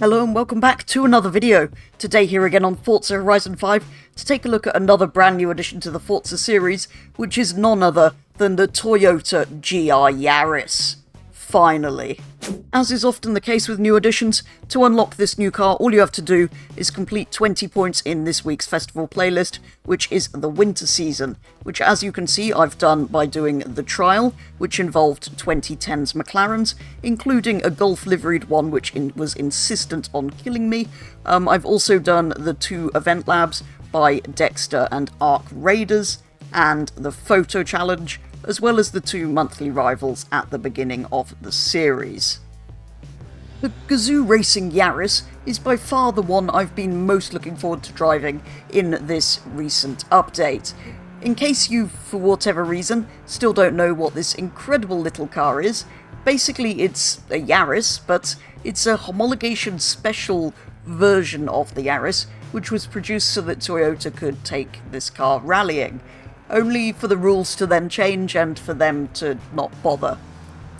Hello and welcome back to another video. Today here again on Forza Horizon 5 to take a look at another brand new addition to the Forza series, which is none other than the Toyota GR Yaris. Finally. As is often the case with new additions, to unlock this new car all you have to do is complete 20 points in this week's festival playlist, which is the winter season, which as you can see I've done by doing the trial, which involved 2010's McLarens, including a Golf liveried one which was insistent on killing me. I've also done the 2 event labs by Dexter and Arc Raiders, and the photo challenge, as well as the 2 monthly rivals at the beginning of the series. The Gazoo Racing Yaris is by far the one I've been most looking forward to driving in this recent update. In case you, for whatever reason, still don't know what this incredible little car is, basically it's a Yaris, but it's a homologation special version of the Yaris, which was produced so that Toyota could take this car rallying. Only for the rules to then change and for them to not bother.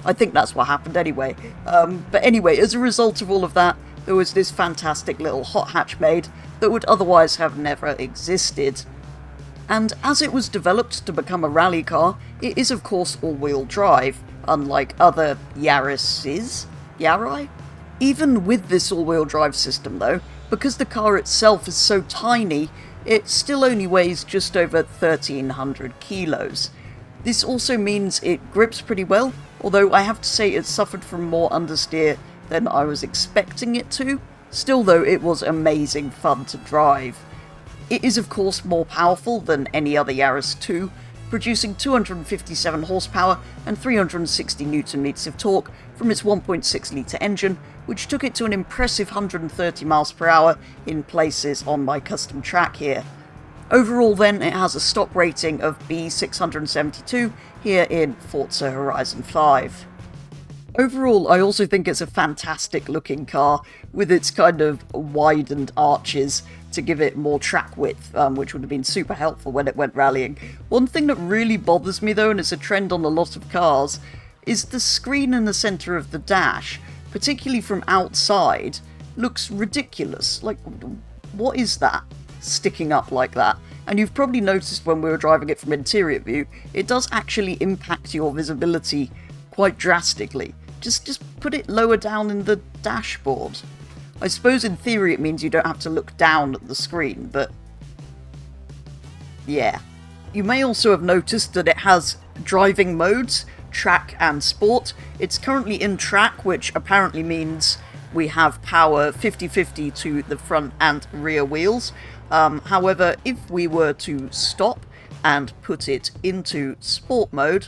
I think that's what happened anyway. But anyway, as a result of all of that, there was this fantastic little hot hatch made that would otherwise have never existed. And as it was developed to become a rally car, it is of course all-wheel drive, unlike other Yarises. Yari? Even with this all-wheel drive system though, because the car itself is so tiny, it still only weighs just over 1,300 kilos. This also means it grips pretty well, although I have to say it suffered from more understeer than I was expecting it to. Still though, it was amazing fun to drive. It is of course more powerful than any other Yaris 2, producing 257 horsepower and 360 Nm of torque from its 1.6 litre engine, which took it to an impressive 130 miles per hour in places on my custom track here. Overall then, it has a stock rating of B672 here in Forza Horizon 5. Overall, I also think it's a fantastic looking car, with its kind of widened arches to give it more track width, which would have been super helpful when it went rallying. One thing that really bothers me though, and it's a trend on a lot of cars, is the screen in the centre of the dash, particularly from outside, looks ridiculous. Like, what is that sticking up like that? And you've probably noticed when we were driving it from interior view, it does actually impact your visibility quite drastically. Just put it lower down in the dashboard. I suppose in theory it means you don't have to look down at the screen, but yeah. You may also have noticed that it has driving modes, track and sport. It's currently in track, which apparently means we have power 50-50 to the front and rear wheels. However, if we were to stop and put it into sport mode,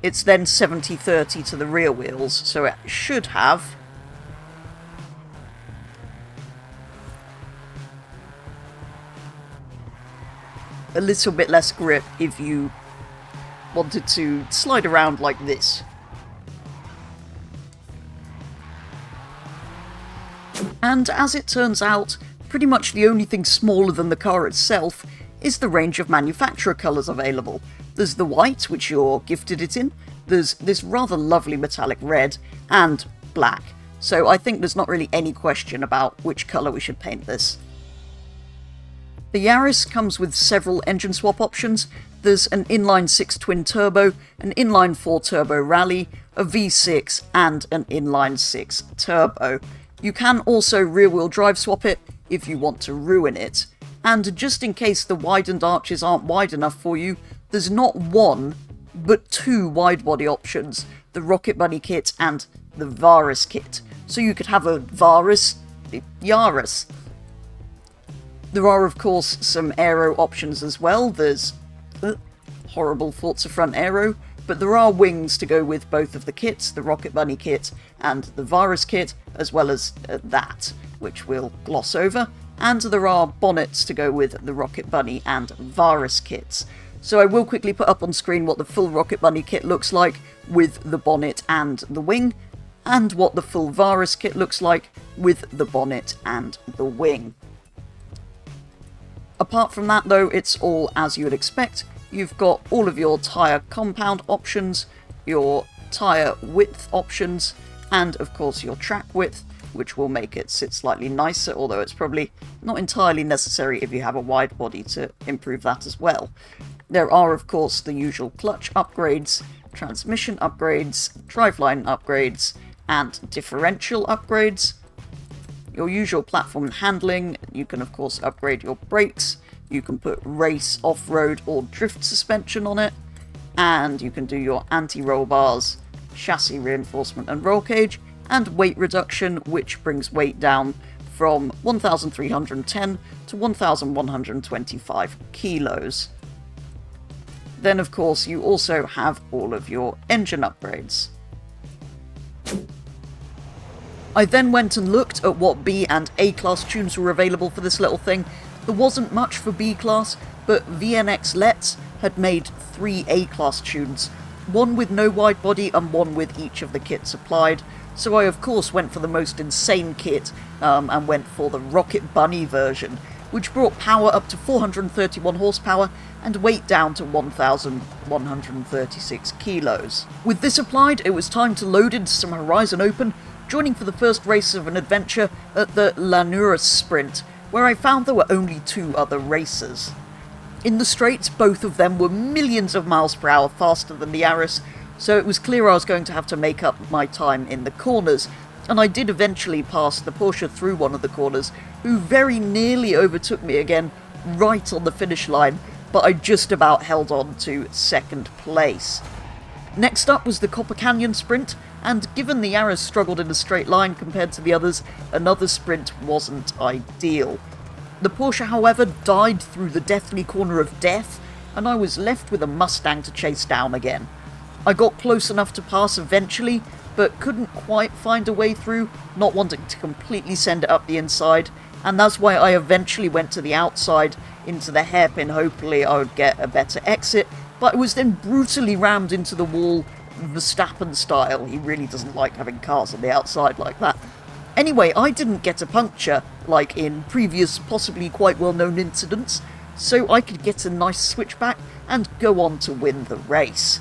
it's then 70-30 to the rear wheels, so it should have a little bit less grip if you wanted to slide around like this. And as it turns out, pretty much the only thing smaller than the car itself is the range of manufacturer colours available. There's the white, which you're gifted it in, there's this rather lovely metallic red, and black. So I think there's not really any question about which colour we should paint this. The Yaris comes with several engine swap options. There's an inline-6 twin-turbo, an inline-4 turbo rally, a V6, and an inline-6 turbo. You can also rear-wheel drive swap it if you want to ruin it. And just in case the widened arches aren't wide enough for you, there's not one, but 2 wide-body options, the Rocket Bunny kit and the Yaris kit. So you could have a Yaris. There are of course some aero options as well. There's horrible Forza front aero, but there are wings to go with both of the kits, the Rocket Bunny kit and the Yaris kit, as well as that, which we'll gloss over. And there are bonnets to go with the Rocket Bunny and Yaris kits. So I will quickly put up on screen what the full Rocket Bunny kit looks like with the bonnet and the wing, and what the full Yaris kit looks like with the bonnet and the wing. Apart from that though, it's all as you would expect. You've got all of your tyre compound options, your tyre width options, and of course your track width. which will make it sit slightly nicer, although it's probably not entirely necessary if you have a wide body to improve that as well. There are, of course, the usual clutch upgrades, transmission upgrades, driveline upgrades, and differential upgrades. Your usual platform handling, you can of course upgrade your brakes, you can put race, off-road, or drift suspension on it, and you can do your anti-roll bars, chassis reinforcement and roll cage, and weight reduction, which brings weight down from 1,310 to 1,125 kilos. Then of course you also have all of your engine upgrades. I then went and looked at what B and A class tunes were available for this little thing. There wasn't much for B class, but VNX Let's had made 3 A class tunes, one with no wide body and one with each of the kits applied. So I of course went for the most insane kit and went for the Rocket Bunny version, which brought power up to 431 horsepower and weight down to 1,136 kilos. With this applied, it was time to load into some Horizon Open, joining for the first race of an adventure at the Lanurus Sprint, where I found there were only 2 other racers. In the straights, both of them were millions of miles per hour faster than the Yaris, so it was clear I was going to have to make up my time in the corners, and I did eventually pass the Porsche through one of the corners, who very nearly overtook me again right on the finish line, but I just about held on to second place. Next up was the Copper Canyon Sprint, and given the Yaris struggled in a straight line compared to the others, another sprint wasn't ideal. The Porsche, however, died through the deathly corner of death, and I was left with a Mustang to chase down again. I got close enough to pass eventually, but couldn't quite find a way through, not wanting to completely send it up the inside, and that's why I eventually went to the outside into the hairpin. Hopefully I would get a better exit, but I was then brutally rammed into the wall, Verstappen style. He really doesn't like having cars on the outside like that. Anyway, I didn't get a puncture, like in previous possibly quite well-known incidents, so I could get a nice switchback and go on to win the race.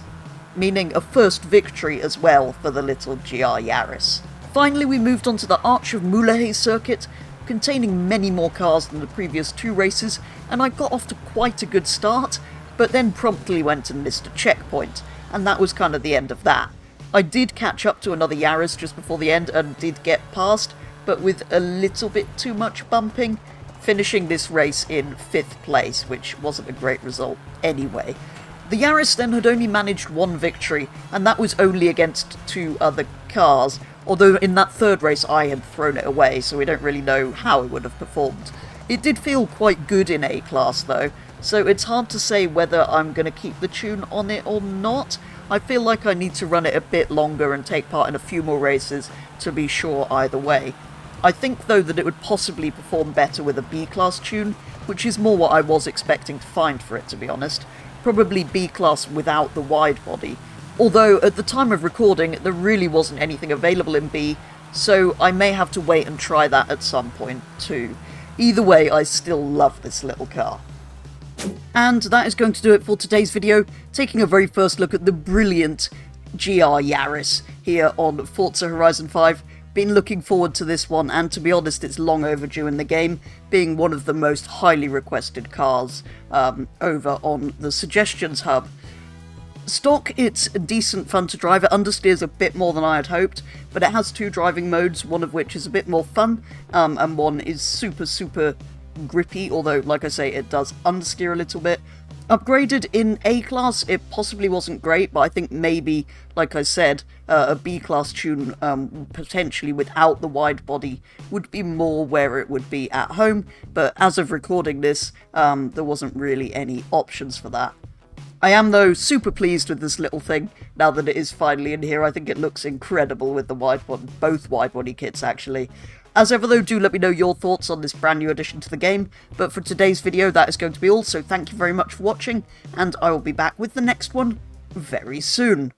Meaning a first victory as well for the little GR Yaris. Finally, we moved on to the Arch of Moulahay circuit, containing many more cars than the previous 2 races, and I got off to quite a good start, but then promptly went and missed a checkpoint, and that was kind of the end of that. I did catch up to another Yaris just before the end and did get past, but with a little bit too much bumping, finishing this race in 5th place, which wasn't a great result anyway. The Yaris then had only managed 1 victory, and that was only against 2 other cars, although in that 3rd race I had thrown it away, so we don't really know how it would have performed. It did feel quite good in A class though, so it's hard to say whether I'm going to keep the tune on it or not. I feel like I need to run it a bit longer and take part in a few more races to be sure either way. I think though that it would possibly perform better with a B class tune, which is more what I was expecting to find for it, to be honest. Probably B class without the wide body. Although at the time of recording there really wasn't anything available in B, so I may have to wait and try that at some point too. Either way, I still love this little car. And that is going to do it for today's video, taking a very first look at the brilliant GR Yaris here on Forza Horizon 5. Been looking forward to this one, and to be honest, it's long overdue in the game, being one of the most highly requested cars over on the Suggestions Hub. Stock, it's decent fun to drive. It understeers a bit more than I had hoped, but it has 2 driving modes, one of which is a bit more fun, and one is super grippy, although, like I say, it does understeer a little bit. Upgraded in A class, it possibly wasn't great, but I think maybe, like I said, a B class tune, potentially without the wide body, would be more where it would be at home, but as of recording this, there wasn't really any options for that. I am, though, super pleased with this little thing, now that it is finally in here. I think it looks incredible with the wide body, both wide body kits, actually. As ever though, do let me know your thoughts on this brand new addition to the game, but for today's video that is going to be all, so thank you very much for watching, and I will be back with the next one very soon.